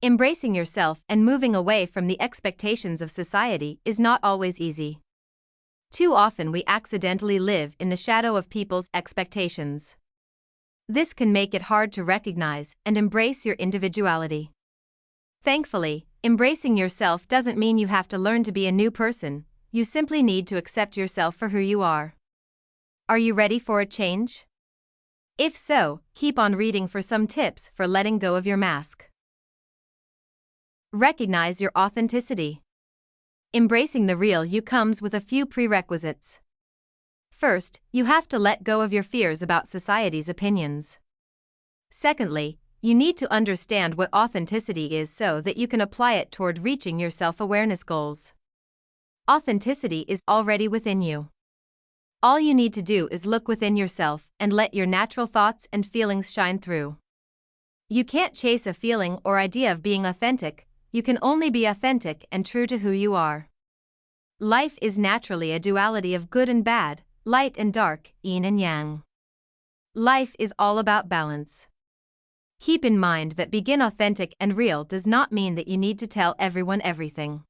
Embracing yourself and moving away from the expectations of society is not always easy. Too often we accidentally live in the shadow of people's expectations. This can make it hard to recognize and embrace your individuality. Thankfully, embracing yourself doesn't mean you have to learn to be a new person, you simply need to accept yourself for who you are. Are you ready for a change? If so, keep on reading for some tips for letting go of your mask. Recognize your authenticity. Embracing the real you comes with a few prerequisites. First, you have to let go of your fears about society's opinions. Secondly, you need to understand what authenticity is so that you can apply it toward reaching your self-awareness goals. Authenticity is already within you. All you need to do is look within yourself and let your natural thoughts and feelings shine through. You can't chase a feeling or idea of being authentic, you can only be authentic and true to who you are. Life is naturally a duality of good and bad, light and dark, yin and yang. Life is all about balance. Keep in mind that being authentic and real does not mean that you need to tell everyone everything.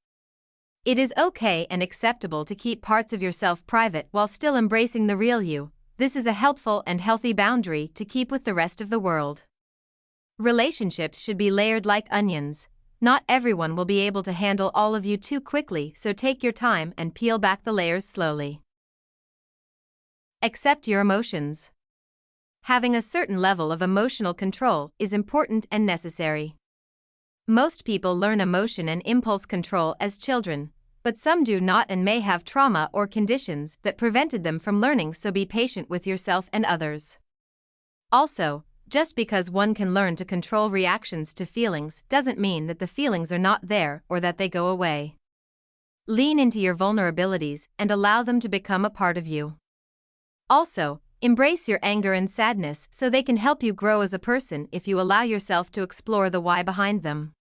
It is okay and acceptable to keep parts of yourself private while still embracing the real you. This is a helpful and healthy boundary to keep with the rest of the world. Relationships should be layered like onions. Not everyone will be able to handle all of you too quickly, so take your time and peel back the layers slowly. Accept your emotions. Having a certain level of emotional control is important and necessary. Most people learn emotion and impulse control as children, but some do not and may have trauma or conditions that prevented them from learning, so be patient with yourself and others. Also, just because one can learn to control reactions to feelings doesn't mean that the feelings are not there or that they go away. Lean into your vulnerabilities and allow them to become a part of you. Also, embrace your anger and sadness so they can help you grow as a person if you allow yourself to explore the why behind them.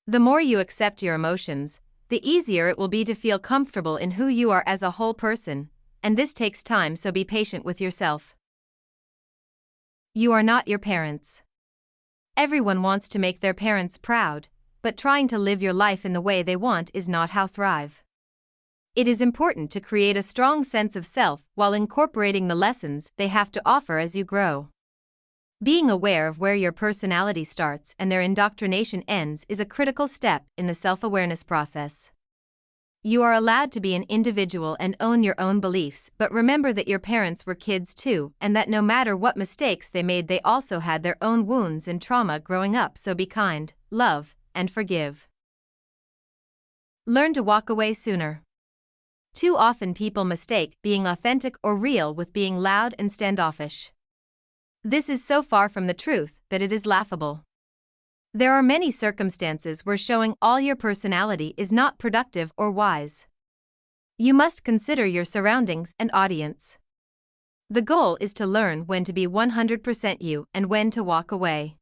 The more you accept your emotions, the easier it will be to feel comfortable in who you are as a whole person, and this takes time, so be patient with yourself. You are not your parents. Everyone wants to make their parents proud, but trying to live your life in the way they want is not how thrive. It is important to create a strong sense of self while incorporating the lessons they have to offer as you grow. Being aware of where your personality starts and their indoctrination ends is a critical step in the self-awareness process. You are allowed to be an individual and own your own beliefs, but remember that your parents were kids too, and that no matter what mistakes they made, they also had their own wounds and trauma growing up, so be kind, love, and forgive. Learn to walk away sooner. Too often people mistake being authentic or real with being loud and standoffish. This is so far from the truth that it is laughable. There are many circumstances where showing all your personality is not productive or wise. You must consider your surroundings and audience. The goal is to learn when to be 100% you and when to walk away.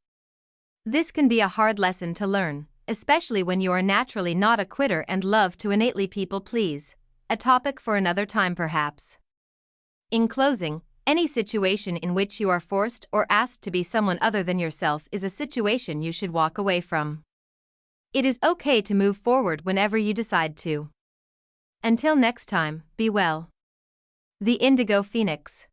This can be a hard lesson to learn, especially when you are naturally not a quitter and love to innately people please, a topic for another time perhaps. In closing, any situation in which you are forced or asked to be someone other than yourself is a situation you should walk away from. It is okay to move forward whenever you decide to. Until next time, be well. The Indigo Phoenix.